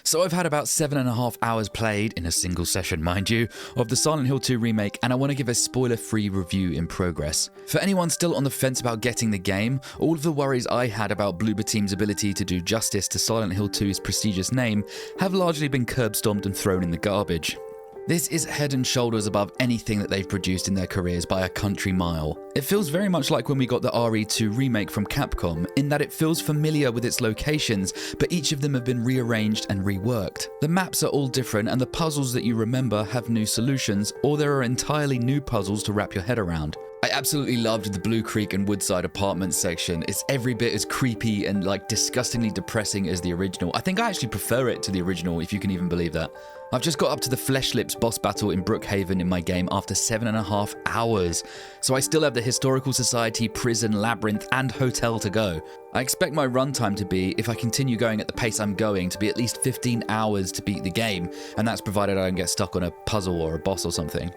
So I've had about 7.5 hours played, in a single session mind you, of the Silent Hill 2 remake, and I want to give a spoiler-free review in progress. For anyone still on the fence about getting the game, all of the worries I had about Bloober Team's ability to do justice to Silent Hill 2's prestigious name have largely been curb-stomped and thrown in the garbage. This is head and shoulders above anything that they've produced in their careers by a country mile. It feels very much like when we got the RE2 remake from Capcom, in that it feels familiar with its locations, but each of them have been rearranged and reworked. The maps are all different, and the puzzles that you remember have new solutions, or there are entirely new puzzles to wrap your head around. I absolutely loved the Blue Creek and Woodside apartments section. It's every bit as creepy and disgustingly depressing as the original. I think I actually prefer it to the original, if you can even believe that. I've just got up to the Flesh Lips boss battle in Brookhaven in my game after 7.5 hours, so I still have the Historical Society, Prison, Labyrinth and Hotel to go. I expect my runtime to be, if I continue going at the pace I'm going, to be at least 15 hours to beat the game, and that's provided I don't get stuck on a puzzle or a boss or something.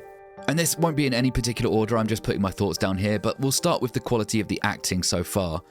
And this won't be in any particular order, I'm just putting my thoughts down here, but we'll start with the quality of the acting so far.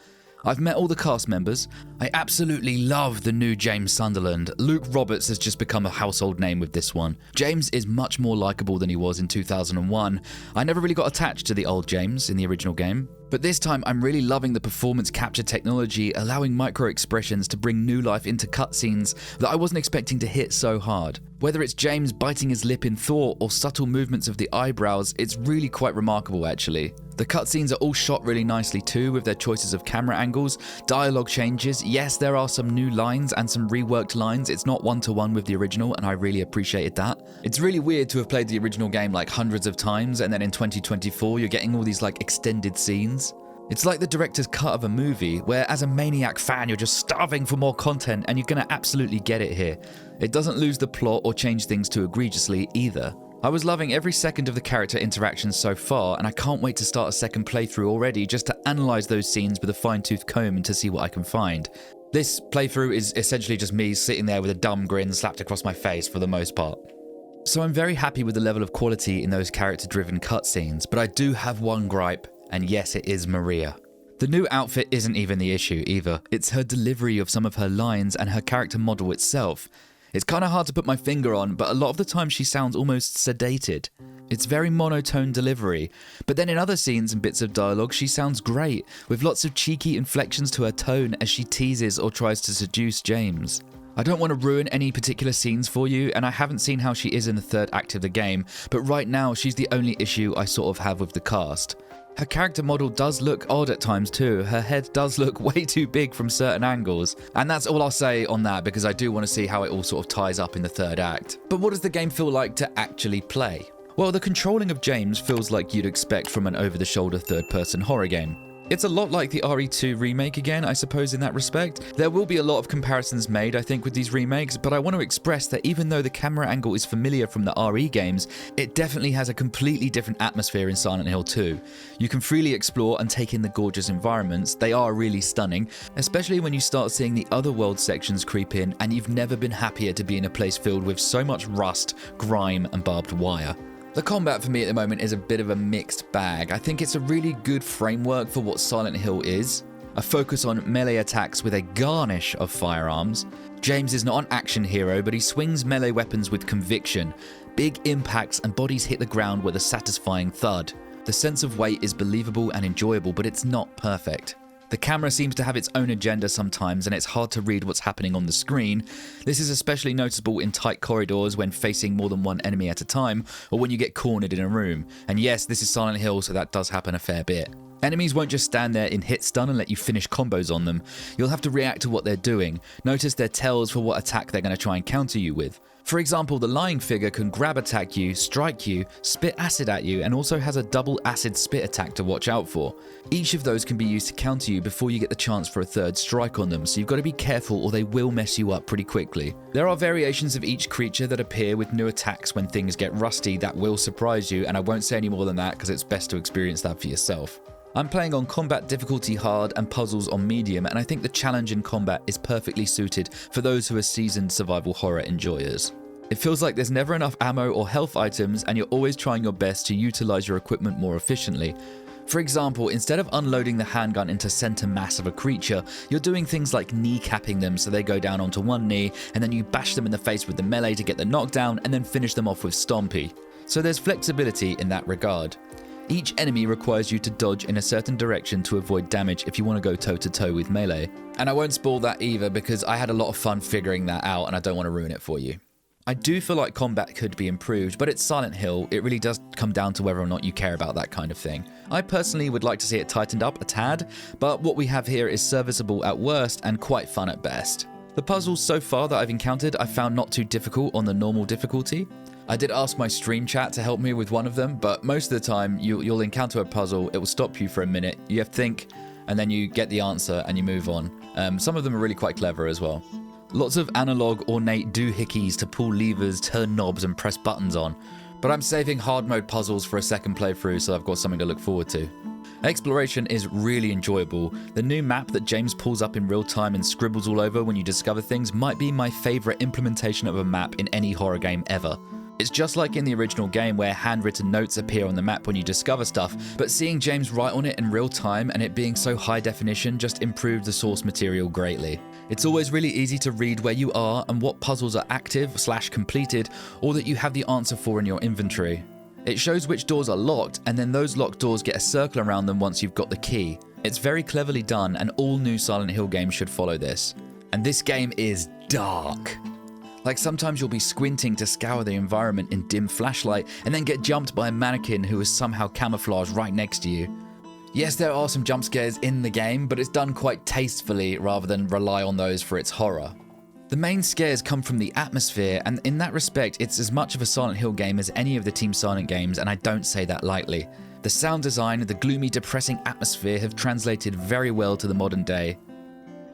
I've met all the cast members. I absolutely love the new James Sunderland. Luke Roberts has just become a household name with this one. James is much more likeable than he was in 2001. I never really got attached to the old James in the original game, but this time I'm really loving the performance capture technology, allowing micro expressions to bring new life into cutscenes that I wasn't expecting to hit so hard. Whether it's James biting his lip in thought or subtle movements of the eyebrows, it's really quite remarkable actually. The cutscenes are all shot really nicely too, with their choices of camera angles, dialogue changes. Yes, there are some new lines and some reworked lines. It's not one-to-one with the original, and I really appreciated that. It's really weird to have played the original game hundreds of times, and then in 2024 you're getting all these extended scenes. It's like the director's cut of a movie, where as a maniac fan you're just starving for more content, and you're gonna absolutely get it here. It doesn't lose the plot or change things too egregiously either. I was loving every second of the character interactions so far, and I can't wait to start a second playthrough already just to analyse those scenes with a fine-tooth comb and to see what I can find. This playthrough is essentially just me sitting there with a dumb grin slapped across my face for the most part. So I'm very happy with the level of quality in those character-driven cutscenes, but I do have one gripe, and yes, it is Maria. The new outfit isn't even the issue either. It's her delivery of some of her lines and her character model itself. It's kind of hard to put my finger on, but a lot of the time she sounds almost sedated. It's very monotone delivery, but then in other scenes and bits of dialogue she sounds great, with lots of cheeky inflections to her tone as she teases or tries to seduce James. I don't want to ruin any particular scenes for you, and I haven't seen how she is in the third act of the game, but right now she's the only issue I sort of have with the cast. Her character model does look odd at times too. Her head does look way too big from certain angles. And that's all I'll say on that, because I do want to see how it all sort of ties up in the third act. But what does the game feel like to actually play? Well, the controlling of James feels like you'd expect from an over-the-shoulder third-person horror game. It's a lot like the RE2 remake again, I suppose, in that respect. There will be a lot of comparisons made, I think, with these remakes, but I want to express that even though the camera angle is familiar from the RE games, it definitely has a completely different atmosphere in Silent Hill 2. You can freely explore and take in the gorgeous environments. They are really stunning, especially when you start seeing the other world sections creep in, and you've never been happier to be in a place filled with so much rust, grime, and barbed wire. The combat for me at the moment is a bit of a mixed bag. I think it's a really good framework for what Silent Hill is. A focus on melee attacks with a garnish of firearms. James is not an action hero, but he swings melee weapons with conviction. Big impacts and bodies hit the ground with a satisfying thud. The sense of weight is believable and enjoyable, but it's not perfect. The camera seems to have its own agenda sometimes, and it's hard to read what's happening on the screen. This is especially noticeable in tight corridors when facing more than one enemy at a time, or when you get cornered in a room. And yes, this is Silent Hill, so that does happen a fair bit. Enemies won't just stand there in hit stun and let you finish combos on them. You'll have to react to what they're doing. Notice their tells for what attack they're going to try and counter you with. For example, the lying figure can grab attack you, strike you, spit acid at you, and also has a double acid spit attack to watch out for. Each of those can be used to counter you before you get the chance for a third strike on them, so you've got to be careful or they will mess you up pretty quickly. There are variations of each creature that appear with new attacks when things get rusty that will surprise you, and I won't say any more than that because it's best to experience that for yourself. I'm playing on combat difficulty hard and puzzles on medium, and I think the challenge in combat is perfectly suited for those who are seasoned survival horror enjoyers. It feels like there's never enough ammo or health items, and you're always trying your best to utilize your equipment more efficiently. For example, instead of unloading the handgun into center mass of a creature, you're doing things like kneecapping them so they go down onto one knee, and then you bash them in the face with the melee to get the knockdown and then finish them off with stompy. So there's flexibility in that regard. Each enemy requires you to dodge in a certain direction to avoid damage if you want to go toe to toe with melee. And I won't spoil that either because I had a lot of fun figuring that out and I don't want to ruin it for you. I do feel like combat could be improved, but it's Silent Hill. It really does come down to whether or not you care about that kind of thing. I personally would like to see it tightened up a tad, but what we have here is serviceable at worst and quite fun at best. The puzzles so far that I've encountered I found not too difficult on the normal difficulty. I did ask my stream chat to help me with one of them, but most of the time you'll encounter a puzzle, it will stop you for a minute, you have to think, and then you get the answer and you move on. Some of them are really quite clever as well. Lots of analog ornate doohickeys to pull levers, turn knobs and press buttons on, but I'm saving hard mode puzzles for a second playthrough so I've got something to look forward to. Exploration is really enjoyable. The new map that James pulls up in real time and scribbles all over when you discover things might be my favourite implementation of a map in any horror game ever. It's just like in the original game where handwritten notes appear on the map when you discover stuff, but seeing James write on it in real time and it being so high definition just improved the source material greatly. It's always really easy to read where you are and what puzzles are active/completed or that you have the answer for in your inventory. It shows which doors are locked and then those locked doors get a circle around them once you've got the key. It's very cleverly done and all new Silent Hill games should follow this. And this game is dark. Like sometimes you'll be squinting to scour the environment in dim flashlight and then get jumped by a mannequin who is somehow camouflaged right next to you. Yes, there are some jump scares in the game, but it's done quite tastefully rather than rely on those for its horror. The main scares come from the atmosphere, and in that respect, it's as much of a Silent Hill game as any of the Team Silent games, and I don't say that lightly. The sound design and the gloomy, depressing atmosphere have translated very well to the modern day.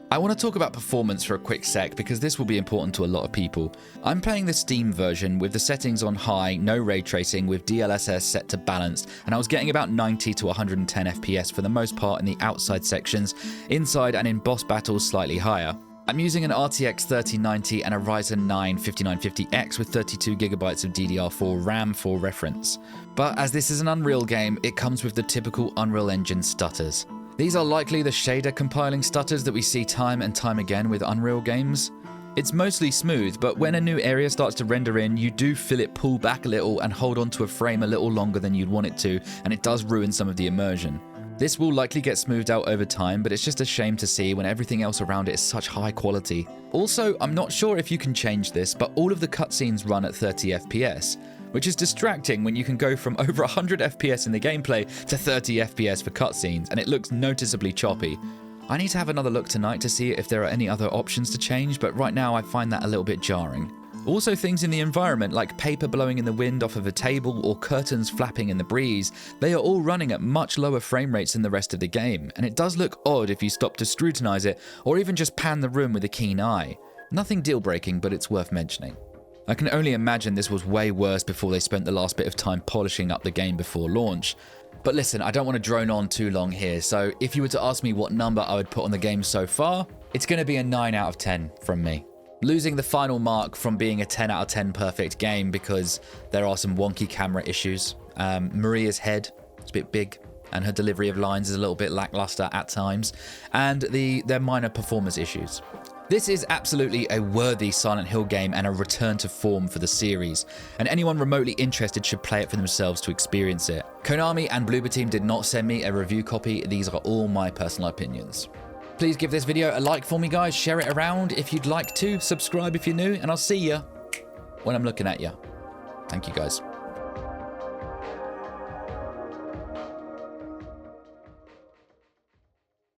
I want to talk about performance for a quick sec because this will be important to a lot of people. I'm playing the Steam version with the settings on high, no ray tracing with DLSS set to balanced, and I was getting about 90 to 110 FPS for the most part in the outside sections, inside and in boss battles slightly higher. I'm using an RTX 3090 and a Ryzen 9 5950X with 32GB of DDR4 RAM for reference. But as this is an Unreal game, it comes with the typical Unreal Engine stutters. These are likely the shader compiling stutters that we see time and time again with Unreal games. It's mostly smooth, but when a new area starts to render in, you do feel it pull back a little and hold onto a frame a little longer than you'd want it to, and it does ruin some of the immersion. This will likely get smoothed out over time, but it's just a shame to see when everything else around it is such high quality. Also, I'm not sure if you can change this, but all of the cutscenes run at 30 FPS. Which is distracting when you can go from over 100 FPS in the gameplay to 30 FPS for cutscenes, and it looks noticeably choppy. I need to have another look tonight to see if there are any other options to change, but right now I find that a little bit jarring. Also things in the environment like paper blowing in the wind off of a table or curtains flapping in the breeze, they are all running at much lower frame rates than the rest of the game, and it does look odd if you stop to scrutinize it or even just pan the room with a keen eye. Nothing deal breaking, but it's worth mentioning. I can only imagine this was way worse before they spent the last bit of time polishing up the game before launch. But listen, I don't want to drone on too long here, so if you were to ask me what number I would put on the game so far, it's going to be a 9 out of 10 from me. Losing the final mark from being a 10 out of 10 perfect game because there are some wonky camera issues. Maria's head is a bit big, and her delivery of lines is a little bit lackluster at times, and their minor performance issues. This is absolutely a worthy Silent Hill game and a return to form for the series, and anyone remotely interested should play it for themselves to experience it. Konami and Bloober Team did not send me a review copy, these are all my personal opinions. Please give this video a like for me guys, share it around if you'd like to, subscribe if you're new, and I'll see ya when I'm looking at ya. Thank you guys.